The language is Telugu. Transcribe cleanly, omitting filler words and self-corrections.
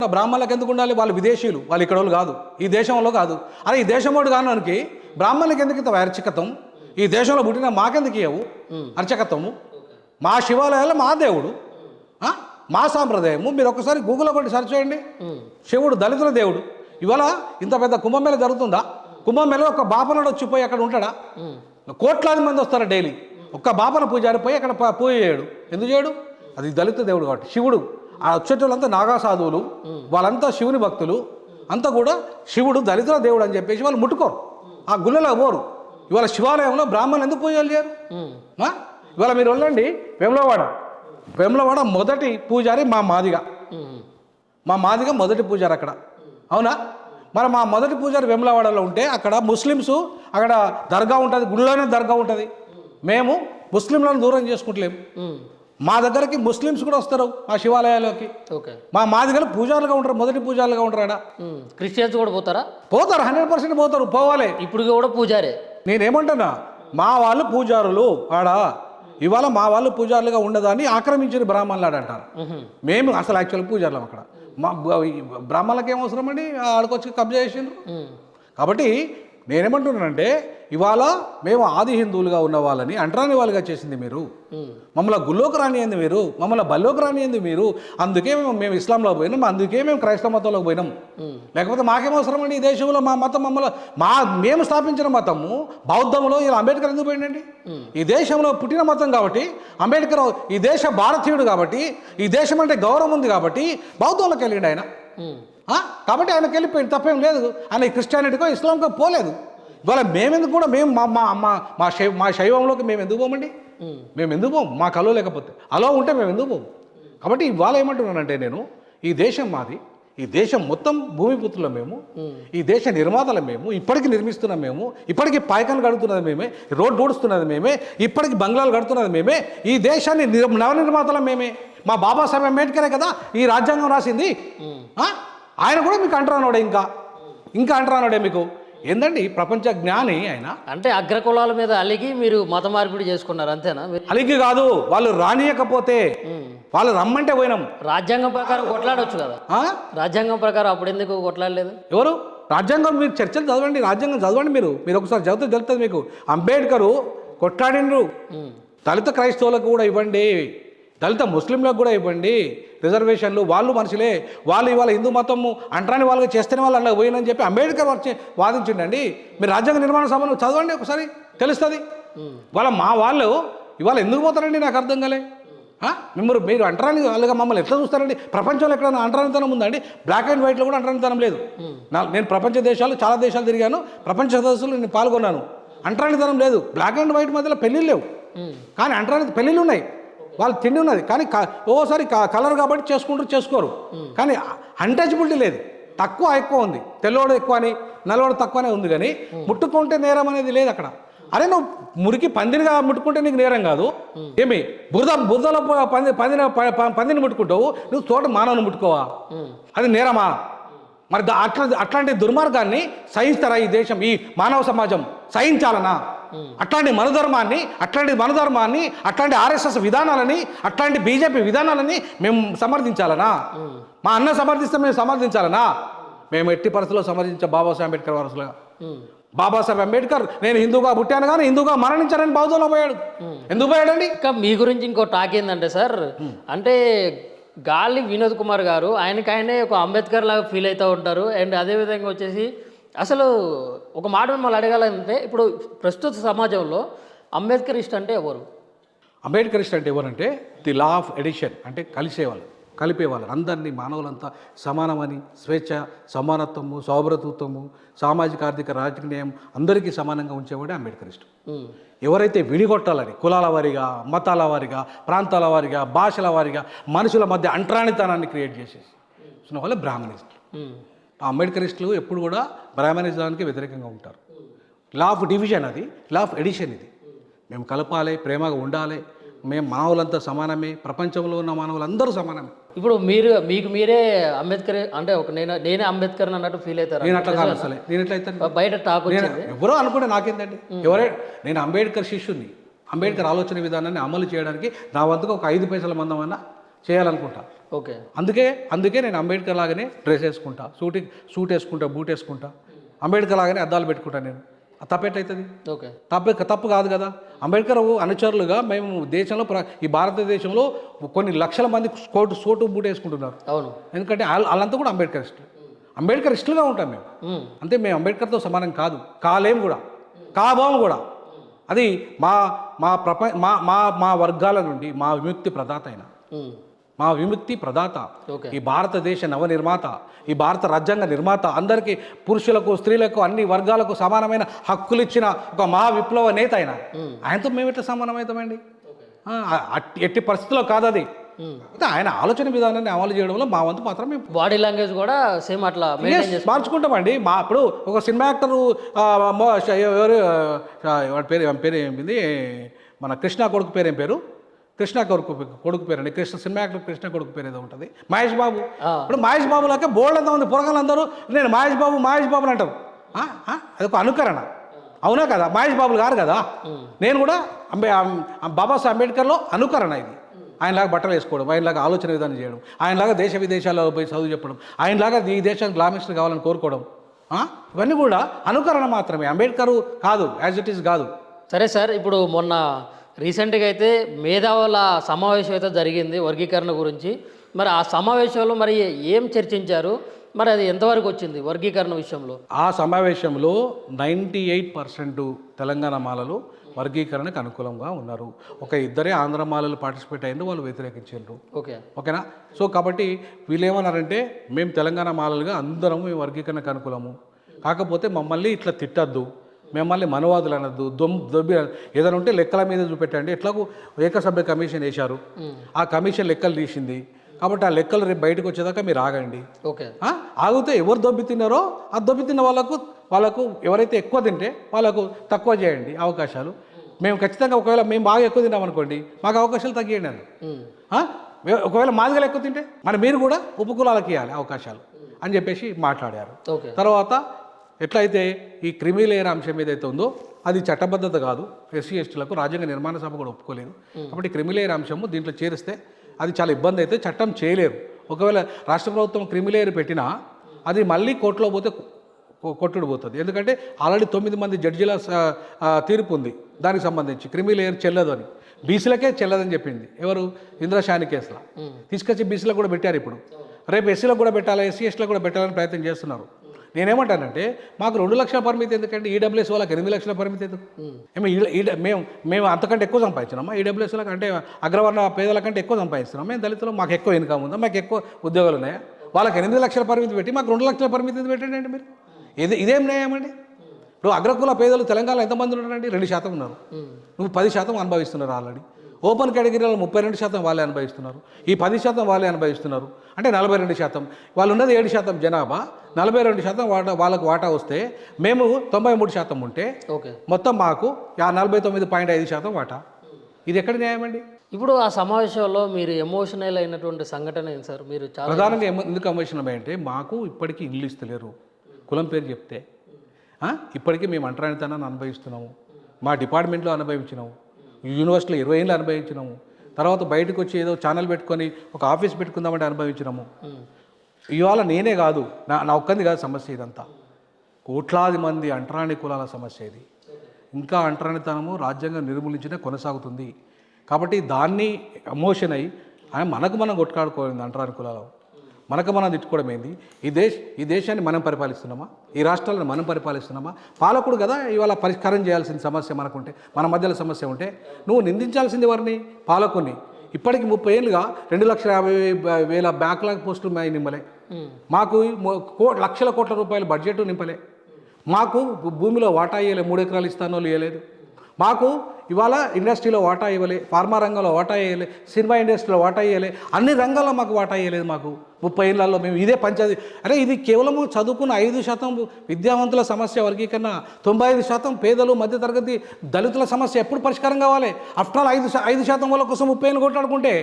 బ్రాహ్మణులకు ఎందుకు ఉండాలి? వాళ్ళు విదేశీయులు, వాళ్ళు ఇక్కడ వాళ్ళు కాదు, ఈ దేశంలో కాదు. అరే ఈ దేశంలోడు కానికి బ్రాహ్మణులకి ఎందుకు ఇంత అర్చకత్వం? ఈ దేశంలో పుట్టిన మాకెందుకు ఇవ్వవు అర్చకత్వము? మా శివాలయాల్లో మా దేవుడు, మా సాంప్రదాయము. మీరు ఒక్కసారి గూగుల్లో కొట్టి సెర్చ్ చేయండి. శివుడు దళితుల దేవుడు. ఇవాళ ఇంత పెద్ద కుంభమేళ జరుగుతుందా? కుంభమేళ ఒక బాపనడు వచ్చిపోయి అక్కడ ఉంటాడా? కోట్లాది మంది వస్తారు డైలీ. ఒక్క బాపన పూజారి పోయి అక్కడ పూజ చేయడు. ఎందుకు చేయడు? అది దళిత దేవుడు కాబట్టి. శివుడు ఆ వచ్చేటోళ్ళంతా నాగా సాధువులు, వాళ్ళంతా శివుని భక్తులు, అంతా కూడా శివుడు దళితుల దేవుడు అని చెప్పేసి వాళ్ళు ముట్టుకోరు, ఆ గుళ్ళలో పోరు. ఇవాళ శివాలయంలో బ్రాహ్మణులు ఎందుకు పూజలు చేయరు? ఇవాళ మీరు వెళ్ళండి వేములవాడ మొదటి పూజారి మా మాదిగ మొదటి పూజారి అక్కడ, అవునా? మరి మా మొదటి పూజారి వేములవాడలో ఉంటే అక్కడ ముస్లిమ్స్, అక్కడ దర్గా ఉంటుంది, గుళ్ళోనే దర్గా ఉంటుంది. మేము ముస్లింలను దూరం చేసుకుంటలేము. మా దగ్గరికి ముస్లిమ్స్ కూడా వస్తారు మా శివాలయాల్లోకి. మా మాదిగలు పూజారులుగా ఉంటారు, మొదటి పూజారులుగా ఉంటారు. ఆడ క్రిస్టియన్స్ కూడా పోతారు 100% పోతారు, పోవాలి. ఇప్పుడు కూడా పూజారే. నేనేమంటున్నా, మా వాళ్ళు పూజారులు ఆడ. ఇవాళ మా వాళ్ళు పూజారులుగా ఉండదని ఆక్రమించిన బ్రాహ్మణులు ఆడంటారు. మేము అసలు యాక్చువల్ పూజారులం అక్కడ. మా బ్రాహ్మణులకు ఏం అవసరం అండి? ఆడకొచ్చి కబ్జా చేసిండ్రు. కాబట్టి నేనేమంటున్నానంటే, ఇవాళ మేము ఆది హిందువులుగా ఉన్న వాళ్ళని అంటరాని వాళ్ళుగా చేసింది మీరు. మమ్మల్ని గుళ్ళోకి రానియంది మీరు, మమ్మల్ని బల్లోకి రానియంది మీరు. అందుకే మేము ఇస్లాంలో పోయినాం, అందుకే మేము క్రైస్తవ మతంలోకి పోయినాం. లేకపోతే మాకేం అవసరం అండి? ఈ దేశంలో మా మతం మేము స్థాపించిన మతము బౌద్ధంలో. ఇలా అంబేద్కర్ ఎందుకు పోయిందండి? ఈ దేశంలో పుట్టిన మతం కాబట్టి, అంబేద్కర్ ఈ దేశ భారతీయుడు కాబట్టి, ఈ దేశం అంటే గౌరవం ఉంది కాబట్టి బౌద్ధంలోకి వెళ్ళిండు ఆయన. కాబట్టి ఆయనకి వెళ్ళిపోయింది, తప్పేం లేదు. ఆయన క్రిస్టియానిటీకో ఇస్లాంకో పోలేదు. ఇవాళ మేమెందుకు కూడా మేము మా శైవంలోకి మేము ఎందుకు పోమండి? మేము ఎందుకు పోము? మాకు అలో లేకపోతే, అలో ఉంటే మేము ఎందుకు పోము? కాబట్టి ఇవాళ ఏమంటున్నానంటే, నేను ఈ దేశం మాది, ఈ దేశం మొత్తం భూమిపుత్రులం మేము, ఈ దేశ నిర్మాతలం మేము, ఇప్పటికీ నిర్మిస్తున్నాం మేము, ఇప్పటికీ పాయకాలు కడుతున్నది మేమే, రోడ్డు ఊడుస్తున్నది మేమే, ఇప్పటికీ బంగ్లాలు కడుతున్నది మేమే, ఈ దేశాన్ని నవనిర్మాతలం మేమే. మా బాబాసాహెబ్ అంబేద్కరే కదా ఈ రాజ్యాంగం రాసింది. ఆయన కూడా మీకు అంటరానోడే, ఇంకా అంటరానోడే మీకు. ఏందండి ప్రపంచ జ్ఞాని ఆయన. అంటే అగ్రకులాల మీద అలిగి మీరు మత మార్పిడి చేసుకున్నారు, అంతేనా? అలిగి కాదు, వాళ్ళు రానియకపోతే, వాళ్ళు రమ్మంటే పోయినాం. రాజ్యాంగం ప్రకారం కొట్లాడవచ్చు కదా. రాజ్యాంగం ప్రకారం అప్పుడు ఎందుకు కొట్లాడలేదు? ఎవరు? రాజ్యాంగం మీరు చర్చలు చదవండి, రాజ్యాంగం చదవండి. మీరు ఒకసారి చదివితే తెలుస్తుంది మీకు. అంబేద్కరు కొట్లాడిండ్రు. దళిత క్రైస్తవులకు కూడా ఇవ్వండి, దళిత ముస్లింలకు కూడా ఇవ్వండి రిజర్వేషన్లు. వాళ్ళు మనుషులే, వాళ్ళు ఇవాళ హిందూ మతము అంటరాని వాళ్ళకి చేస్తేనే వాళ్ళు అలా పోయినని చెప్పి అంబేద్కర్ వచ్చి వాదించిండండి. మీరు రాజ్యాంగ నిర్మాణ సభను చదవండి, ఒకసారి తెలుస్తుంది. మా వాళ్ళు ఇవాళ ఎందుకు పోతారండి? నాకు అర్థం కాలే. మీరు అంటరాని వాళ్ళుగా మమ్మల్ని ఎట్లా చూస్తారండి? ప్రపంచంలో ఎక్కడైనా అంటరానితనం ఉందండి? బ్లాక్ అండ్ వైట్లో కూడా అంటరానితనం లేదు. నేను ప్రపంచ దేశాలు, చాలా దేశాలు తిరిగాను, ప్రపంచ సదస్సులు నేను పాల్గొన్నాను. అంటరానితనం లేదు. బ్లాక్ అండ్ వైట్ మధ్యలో పెళ్ళిళ్ళు లేవు, కానీ అంటరాని పెళ్ళిళ్ళు ఉన్నాయి. వాళ్ళు తిండి ఉన్నది, కానీ ఓసారి కలర్ కాబట్టి చేసుకోరు. కానీ అన్టచబిలిటీ లేదు, తక్కువ ఎక్కువ ఉంది. తెల్లవాడు ఎక్కువ అని, నల్లవాడు తక్కువ అని ఉంది, కానీ ముట్టుకుంటే నేరం అనేది లేదు అక్కడ. అరే నువ్వు మురికి పందినిగా ముట్టుకుంటే నీకు నేరం కాదు. ఏమి బురదలో పందిని ముట్టుకుంటావు, నువ్వు తోట మానవుని ముట్టుకోవా? అది నేరమా? మరి అట్లాంటి దుర్మార్గాన్ని సహిస్తారా ఈ దేశం, ఈ మానవ సమాజం సహించాలనా? అట్లాంటి మనధర్మాన్ని, అట్లాంటి ఆర్ఎస్ఎస్ విధానాలని, అట్లాంటి బీజేపీ విధానాలని మేము సమర్థించాలనా? మా అన్న సమర్థిస్తే మేము సమర్థించాలనా? మేము ఎట్టి పరిస్థితుల్లో సమర్థించే బాబాసాహెబ్ అంబేద్కర్ వారసులుగా. బాబాసాహెబ్ అంబేద్కర్ నేను హిందూగా పుట్టాను కానీ హిందూగా మరణించానని బౌద్ధంలో పోయాడు. ఎందుకు పోయాడండి? ఇంకా మీ గురించి ఇంకో టాక్ ఏంటంటే సార్, అంటే గాలి వినోద్ కుమార్ గారు ఆయనకైనా ఒక అంబేద్కర్ లాగా ఫీల్ అవుతూ ఉంటారు. అండ్ అదేవిధంగా వచ్చేసి అసలు ఒక మాట మిమ్మల్ని అడగాలంటే, ఇప్పుడు ప్రస్తుత సమాజంలో అంబేద్కరిస్ట్ అంటే ఎవరు? అంబేద్కరిస్ట్ అంటే ఎవరంటే ది లా ఆఫ్ ఎడిషన్, అంటే కలిపేవాళ్ళు అందరినీ, మానవులంతా సమానమని, స్వేచ్ఛ, సమానత్వము, సౌభ్రతత్వము, సామాజిక ఆర్థిక రాజకీయం అందరికీ సమానంగా ఉంచేవాడే అంబేద్కరిస్ట్. ఎవరైతే విడిగొట్టాలని కులాల వారిగా, మతాల వారిగా, ప్రాంతాల వారిగా, భాషల వారిగా మనుషుల మధ్య అంటరానితనాన్ని క్రియేట్ చేసేసి వాళ్ళే బ్రాహ్మణిస్టులు. అంబేద్కరిస్టులు ఎప్పుడు కూడా బ్రాహ్మణిజానికి వ్యతిరేకంగా ఉంటారు. లా ఆఫ్ డివిజన్ అది, లా ఆఫ్ ఎడిషన్ ఇది. మేము కలపాలి, ప్రేమగా ఉండాలి, మేము మానవులంతా సమానమే, ప్రపంచంలో ఉన్న మానవులందరూ సమానమే. ఇప్పుడు మీకు మీరే అంబేద్కర్ అంటే నేనే అంబేద్కర్ అన్నట్టు ఫీల్ అవుతారు? నేను అట్లా కాదు, అసలే నేను ఎట్లా అవుతాను? బయట టాక్ ఎవరో అనుకుంటే నాకేంటండి? నేను అంబేద్కర్ శిష్యుని. అంబేద్కర్ ఆలోచన విధానాన్ని అమలు చేయడానికి నా వంతుగా ఒక 5 పైసల మందమైనా చేయాలనుకుంటా. ఓకే. అందుకే నేను అంబేద్కర్ లాగానే డ్రెస్ వేసుకుంటా, సూట్ వేసుకుంటా, బూట్ వేసుకుంటా, అంబేద్కర్ లాగానే అద్దాలు పెట్టుకుంటా నేను. తప్పెట్లయితుంది? ఓకే. తప్పు కాదు కదా. అంబేద్కర్ అనుచరులుగా మేము దేశంలో ఈ భారతదేశంలో కొన్ని లక్షల మంది సోటు బూట్ వేసుకుంటున్నారు. అవును. ఎందుకంటే వాళ్ళంతా కూడా అంబేద్కరిస్టులుగా ఉంటాం మేము. అంతే, మేము అంబేద్కర్తో సమానం కాలేము కూడా, కాబోము కూడా. అది మా మా మా వర్గాల నుండి మా విముక్తి ప్రదాత, ఈ భారతదేశ నవనిర్మాత, ఈ భారత రాజ్యాంగ నిర్మాత, అందరికీ పురుషులకు స్త్రీలకు అన్ని వర్గాలకు సమానమైన హక్కులు ఇచ్చిన ఒక మహా విప్లవ నేత ఆయనతో మేము ఎట్లా సమానమవుతామండి? ఎట్టి పరిస్థితుల్లో కాదు అది. ఆయన ఆలోచన విధానాన్ని అమలు చేయడంలో మా వంతు మాత్రం మేము బాడీ లాంగ్వేజ్ కూడా సేమ్ అట్లా మార్చుకుంటామండి. ఇప్పుడు ఒక సినిమా యాక్టరు ఎవరు పేరు ఏమింది, మన కృష్ణ కొడుకు పేరు ఏం పేరు? కృష్ణ కొడుకు పేరు అండి, సినిమా యాక్టర్ కృష్ణ కొడుకు పేరు ఏదో ఉంటుంది, మహేష్ బాబు. ఇప్పుడు మహేష్ బాబులాకే బోల్డ్ అంతా ఉంది, పొరగాళ్ళందరూ నేను మహేష్ బాబు అంటారు. అదొక అనుకరణ, అవునా కదా? మహేష్ బాబులు గారు కదా. నేను కూడా బాబాసాహెబ్ అంబేద్కర్లో అనుకరణ ఇది. ఆయనలాగా బట్టలు వేసుకోవడం, ఆయనలాగా ఆలోచన విధానం చేయడం, ఆయనలాగా దేశ విదేశాల్లో పోయి చదువు చెప్పడం, ఆయనలాగా ఈ దేశానికి గ్లామిస్టర్ కావాలని కోరుకోవడం, ఇవన్నీ కూడా అనుకరణ మాత్రమే, అంబేద్కర్ కాదు, యాజ్ ఇట్ ఈస్ కాదు. సరే సార్, ఇప్పుడు మొన్న రీసెంట్గా అయితే మేధావుల సమావేశం అయితే జరిగింది వర్గీకరణ గురించి. మరి ఆ సమావేశంలో మరి ఏం చర్చించారు, మరి అది ఎంతవరకు వచ్చింది వర్గీకరణ విషయంలో? ఆ సమావేశంలో 98% తెలంగాణ మాలలు వర్గీకరణకు అనుకూలంగా ఉన్నారు. ఒక ఇద్దరే ఆంధ్ర మాలలు పార్టిసిపేట్ అయ్యిండ్రు, వాళ్ళు వ్యతిరేకించారు. ఓకేనా? సో కాబట్టి వీళ్ళు ఏమన్నారంటే, మేము తెలంగాణ మాలలుగా అందరం మేము వర్గీకరణకు అనుకూలము, కాకపోతే మమ్మల్ని ఇట్లా తిట్టద్దు, మిమ్మల్ని మనవాదులు అనద్దు, దొబ్బి ఏదైనా ఉంటే లెక్కల మీద చూపెట్టండి. ఎట్లాగూ ఏకసభ్య కమిషన్ వేశారు, ఆ కమిషన్ లెక్కలు తీసింది, కాబట్టి ఆ లెక్కలు రేపు బయటకు వచ్చేదాకా మీరు ఆగండి. ఆగితే ఎవరు దొబ్బి తిన్నారో ఆ దొబ్బి తిన్న వాళ్ళకు ఎవరైతే ఎక్కువ తింటే వాళ్ళకు తక్కువ చేయండి అవకాశాలు. మేము ఖచ్చితంగా ఒకవేళ మేము బాగా ఎక్కువ తిన్నాం అనుకోండి, మాకు అవకాశాలు తగ్గియండి అని. ఒకవేళ మాదిగలు ఎక్కువ తింటే మరి మీరు కూడా ఉపకులాలకు ఇవ్వాలి అవకాశాలు అని చెప్పేసి మాట్లాడారు. తర్వాత ఎట్లయితే ఈ క్రిమిలేయర్ అంశం ఏదైతే ఉందో అది చట్టబద్ధత కాదు, ఎస్సీ ఎస్టీలకు రాజ్యాంగ నిర్మాణ సభ కూడా ఒప్పుకోలేదు. కాబట్టి క్రిమిలేయర్ అంశము దీంట్లో చేరిస్తే అది చాలా ఇబ్బంది అయితే చట్టం చేయలేరు. ఒకవేళ రాష్ట్ర ప్రభుత్వం క్రిమిలేయర్ పెట్టినా అది మళ్ళీ కోర్టులో పోతే కొట్టుడు పోతుంది. ఎందుకంటే ఆల్రెడీ 9 మంది జడ్జిల తీర్పు ఉంది దానికి సంబంధించి, క్రిమిలేయర్ చెల్లదు అని, బీసీలకే చెల్లదని చెప్పింది. ఎవరు? ఇంద్రశాని కేసులో తీసుకొచ్చి బీసీలకు కూడా పెట్టారు. ఇప్పుడు రేపు ఎస్సీలకు కూడా పెట్టాలి, ఎస్సీ ఎస్టీలకు కూడా పెట్టాలని ప్రయత్నం చేస్తున్నారు. నేనేమంటానంటే, మాకు 2 లక్షల పరిమితి ఎందుకంటే, ఈడబ్ల్యూఎస్ వాళ్ళకి 8 లక్షల పరిమితి ఎందుకు? మేము అంతకంటే ఎక్కువ సంపాదించినామా? ఈడబ్ల్యూఎస్ వాళ్ళకి అంటే అగ్రవర్ణ పేదల కంటే ఎక్కువ సంపాదిస్తున్నాం. మేము దళితులు మాకు ఎక్కువ ఇన్కమ్ ఉందా, మాకు ఎక్కువ ఉద్యోగాలు ఉన్నాయా? వాళ్ళకి 8 లక్షల పరిమితి పెట్టి మాకు 2 లక్షల పరిమితి ఎందుకు పెట్టండి మీరు? ఇదేం న్యాయం అండి? ఇప్పుడు అగ్రకుల పేదలు తెలంగాణలో ఎంతమంది ఉన్నారండి? 2% ఉన్నారు. నువ్వు 10% అనుభవిస్తున్నారు ఆల్రెడీ. ఓపెన్ కేటగిరీలో 32% వాళ్ళే అనుభవిస్తున్నారు, ఈ 10% వాళ్ళే అనుభవిస్తున్నారు. అంటే 42%. వాళ్ళు ఉన్నది 7% జనాభా, 42% వాళ్ళకు వాటా వస్తే మేము 93% ఉంటే మొత్తం మాకు 49.5% వాటా. ఇది ఎక్కడ న్యాయం అండి? ఇప్పుడు ఆ సమావేశంలో మీరు ఎమోషనల్ అయినటువంటి సంఘటన ఏంటి సార్? మీరు చాలా ప్రధానంగా ఎందుకు ఎమోషనల్ అంటే, మాకు ఇప్పటికీ ఇల్లు ఇస్తలేరు కులం పేరు చెప్తే. ఇప్పటికీ మేము అంటరానితనాన్ని అనుభవిస్తున్నాము, మా డిపార్ట్మెంట్లో అనుభవించినాము, యూనివర్సిటీలో 20 ఏళ్ళు అనుభవించినాము, తర్వాత బయటకు వచ్చి ఏదో ఛానల్ పెట్టుకొని ఒక ఆఫీస్ పెట్టుకుందామంటే అనుభవించినాము. ఇవాళ నేనే కాదు, నా ఒక్కంది కాదు సమస్య, ఇదంతా కోట్లాది మంది అంటరాని కులాల సమస్య ఇది. ఇంకా అంటరానితనము రాజ్యాంగం నిర్మూలించినే కొనసాగుతుంది. కాబట్టి దాన్ని ఎమోషన్ అయ్యి మనకు మనం కొట్టుకాడుకోవాలి. అంటరాని కులాలు మనకు మనం తిట్టుకోవడం ఏంది? ఈ దేశాన్ని మనం పరిపాలిస్తున్నామా? ఈ రాష్ట్రాలను మనం పరిపాలిస్తున్నామా? పాలకుడు కదా ఇవాళ పరిష్కారం చేయాల్సిన సమస్య మనకుంటే, మన మధ్యలో సమస్య ఉంటే నువ్వు నిందించాల్సింది ఎవరిని? పాలకుని. ఇప్పటికి 30 ఏళ్ళుగా 2,50,000 బ్యాక్లాగ్ పోస్టులు నింపలే, మాకు లక్షల కోట్ల రూపాయల బడ్జెట్ నింపలే, మాకు భూమిలో వాటా ఇవ్వలే, 3 ఎకరాలు ఇస్తానో ఇవ్వలేదు, మాకు ఇవాళ ఇండస్ట్రీలో వాటా ఇవ్వలే, ఫార్మా రంగంలో వాటా ఇవ్వలే, సినిమా ఇండస్ట్రీలో వాటా ఇవ్వలే, అన్ని రంగాల్లో మాకు వాటా ఇవ్వలేదు. మాకు 30 ఏళ్ళల్లో మేము ఇదే పంచాయతీ. అరే ఇది కేవలము చదువుకున్న 5% విద్యావంతుల సమస్య వర్గీకరణ, 95% పేదలు మధ్యతరగతి దళితుల సమస్య ఎప్పుడు పరిష్కారం కావాలి? ఆఫ్టర్ ఆల్ 5% వాళ్ళ కోసం 30 ఏళ్ళు కొట్లాడుకుంటే